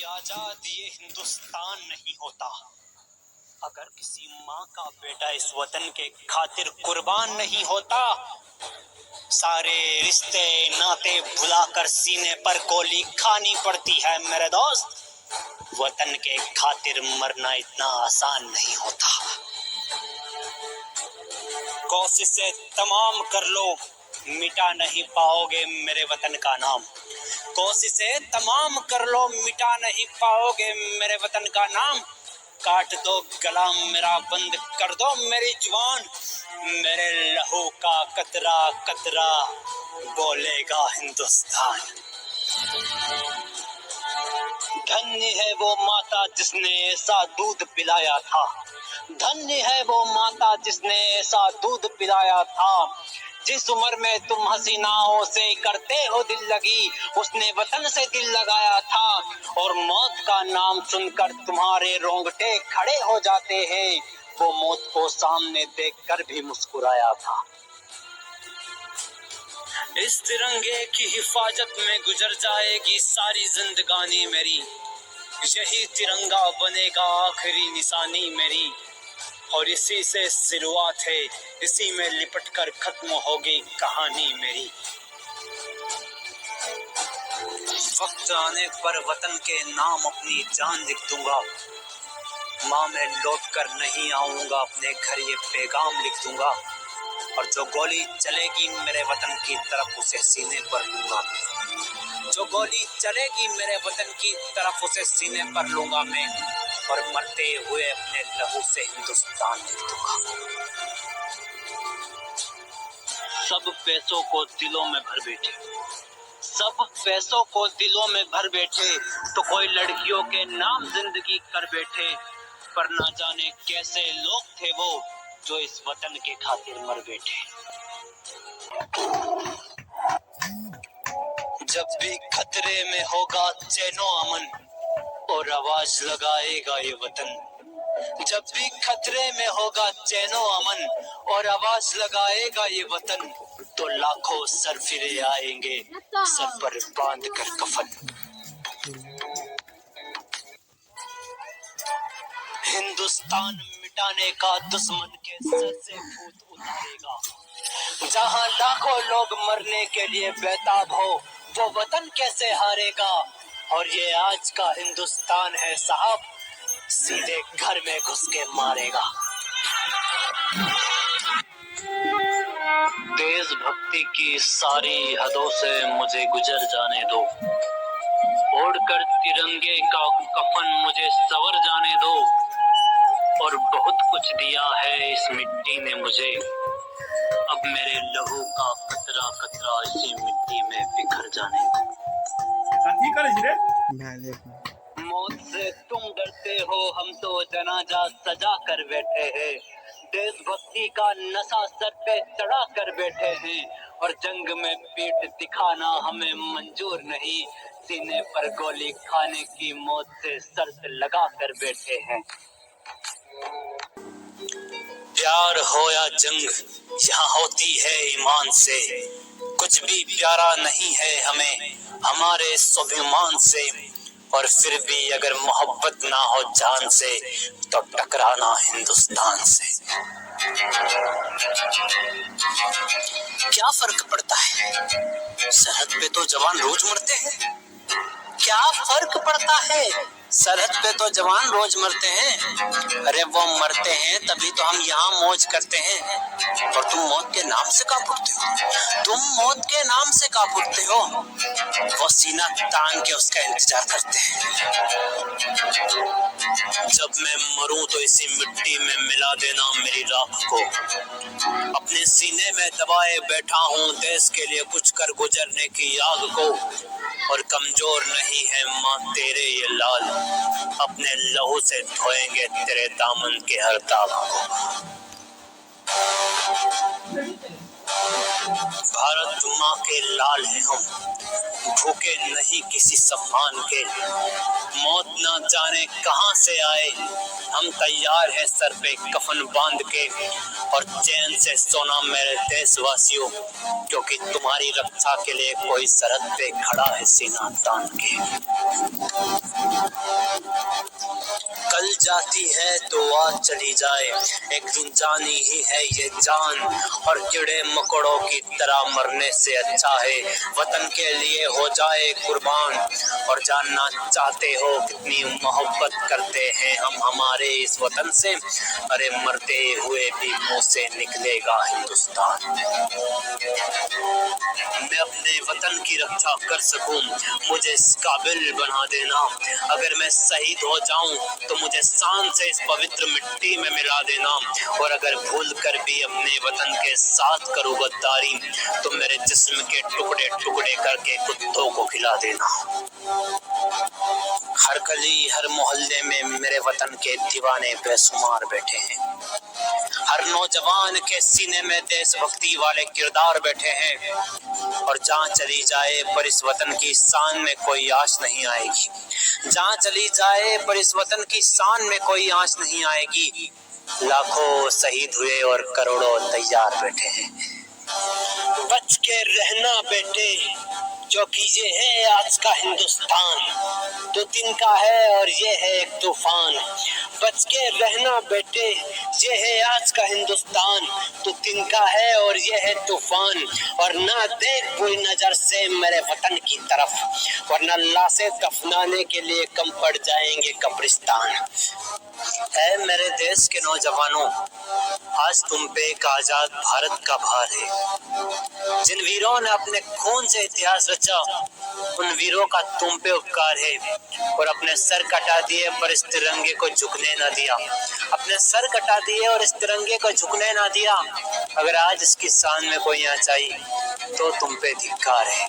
आजाद ये हिंदुस्तान नहीं होता अगर किसी माँ का बेटा इस वतन के खातिर कुर्बान नहीं होता। सारे रिश्ते नाते भुलाकर सीने पर गोली खानी पड़ती है मेरे दोस्त। वतन के खातिर मरना इतना आसान नहीं होता। कोशिशें तमाम कर लो, मिटा नहीं पाओगे मेरे वतन का नाम। कोशिशें तमाम कर लो, मिटा नहीं पाओगे मेरे वतन का नाम। काट दो गला मेरा, बंद कर दो मेरी जुबान। मेरे लहू का कतरा कतरा बोलेगा हिंदुस्तान। धन्य है वो माता जिसने ऐसा दूध पिलाया था। धन्य है वो माता जिसने ऐसा दूध पिलाया था। जिस उम्र में तुम हसीनाओं से करते हो दिल लगी, उसने वतन से दिल लगाया था। और मौत का नाम सुनकर तुम्हारे रोंगटे खड़े हो जाते हैं। वो मौत को सामने देखकर भी मुस्कुराया था। इस तिरंगे की हिफाजत में गुजर जाएगी सारी जिंदगानी मेरी। यही तिरंगा बनेगा आखिरी निशानी मेरी। और इसी से शुरुआत है, इसी में लिपटकर खत्म होगी कहानी मेरी। वक्त आने पर वतन के नाम अपनी जान लिख दूंगा। माँ मैं लौट कर नहीं आऊंगा, अपने घर ये पैगाम लिख दूंगा। और जो गोली चलेगी मेरे वतन की तरफ उसे सीने पर लूंगा। जो गोली चलेगी मेरे वतन की तरफ उसे सीने पर लूंगा मैं। और मरते हुए अपने लहू से हिंदुस्तान लिख दूंगा। सब पैसों को दिलों में भर बैठे, सब पैसों को दिलों में भर बैठे, तो कोई लड़कियों के नाम जिंदगी कर बैठे। पर ना जाने कैसे लोग थे वो जो इस वतन के खातिर मर बैठे। जब भी खतरे में होगा चैनो अमन, और आवाज लगाएगा ये वतन। जब भी खतरे में होगा चैनो अमन, और आवाज लगाएगा ये वतन, तो लाखों सर फिरे आएंगे सर पर बांध कर कफन। हिंदुस्तान मिटाने का दुश्मन के सर से भूत उतारेगा। जहां लाखों लोग मरने के लिए बेताब हो, वो वतन कैसे हारेगा। और ये आज का हिंदुस्तान है साहब, सीधे घर में घुस के मारेगा। देशभक्ति की सारी हदों से मुझे गुजर जाने दो। ओढ़कर तिरंगे का कफन मुझे सवर जाने दो। और बहुत कुछ दिया है इस मिट्टी ने मुझे, अब मेरे लहू का कतरा कतरा इसी मिट्टी में बिखर जाने दो। मौत से तुम डरते हो, हम तो जनाजा सजा कर बैठे हैं। देशभक्ति का नशा सर पे चढ़ा कर बैठे हैं। और जंग में पीठ दिखाना हमें मंजूर नहीं, सीने पर गोली खाने की मौत से शर्त लगा कर बैठे हैं। प्यार हो या जंग यहाँ होती है ईमान से। कुछ भी प्यारा नहीं है हमें हमारे स्वाभिमान से। और फिर भी अगर मोहब्बत ना हो जान से, तो टकराना हिंदुस्तान से। क्या फर्क पड़ता है, सरहद पे तो जवान रोज मरते हैं। क्या फर्क पड़ता है, सरहद पे तो जवान रोज मरते हैं। अरे वो मरते हैं तभी तो हम यहाँ मौज करते हैं। और तुम मौत के नाम से कांपते हो, तुम मौत के नाम से कांपते हो। वो सीना तान के उसका इंतजार करते हैं। जब मैं मरूं तो इसी मिट्टी में मिला देना मेरी राख को। अपने सीने में दबाए बैठा हूँ देश के लिए कुछ कर गुजरने की आग को। और कमजोर नहीं है माँ तेरे ये लाल, अपने लहू से धोएंगे तेरे दामन के हर दाग को। भारत माँ के लाल हैं हम, भूखे नहीं किसी सम्मान के। मौत ना जाने कहां से आए, हम तैयार हैं सर पे कफन बांध के। और चैन से सोना मेरे देशवासियों, क्योंकि तुम्हारी रक्षा के लिए कोई सरहद पे खड़ा है सीना तान के। बात चली जाए, एक दिन जानी ही है ये जान, और कीड़े मकोड़ों की तरह मरने से अच्छा है वतन के लिए हो जाए कुर्बान। और जानना चाहते हो कितनी मोहब्बत करते हैं हम हमारे इस वतन से, अरे मरते हुए भी मुंह से निकलेगा हिंदुस्तान। मैं अपने वतन की रक्षा कर सकूं मुझे इस काबिल बना देना, अगर मैं शहीद हो जाऊं तो मुझे शान से इस पवित्र मिट्टी में मिला देना, और अगर भूल कर भी अपने वतन के साथ करूं गद्दारी तो मेरे जिस्म के टुकड़े टुकड़े करके कुत्तों को खिला देना। हर गली हर मोहल्ले में मेरे वतन के दीवाने बेशुमार बैठे हैं, हर नौजवान के सीने में देशभक्ति वाले किरदार बैठे हैं, और जहाँ चली जाए पर इस वतन की शान में कोई आँच नहीं आएगी, जहाँ चली जाए पर इस वतन की शान में कोई आँच नहीं आएगी। लाखों शहीद हुए और करोड़ों तैयार बैठे हैं। बच के रहना बेटे क्योंकि ये है आज का हिंदुस्तान, 2 दिन का है और ये है एक तूफान। बच के रहना बेटे ये है आज का हिंदुस्तान, 2 दिन का है और ये है तूफान। और ना देख बुरी नजर से मेरे वतन की तरफ, वरना लाशें दफनाने के लिए कम पड़ जाएंगे कब्रिस्तान। ऐ मेरे देश के नौजवानों, आज तुम पे एक आजाद भारत का भार है। जिन वीरों ने अपने खून से इतिहास रचा उन वीरों का तुम पे उपकार है, और अपने सर कटा दिए पर इस तिरंगे को झुकने न दिया, अपने सर कटा दिए और इस तिरंगे को झुकने न दिया। अगर आज इसकी शान में कोई आँच आई तो तुम पे धिक्कार है।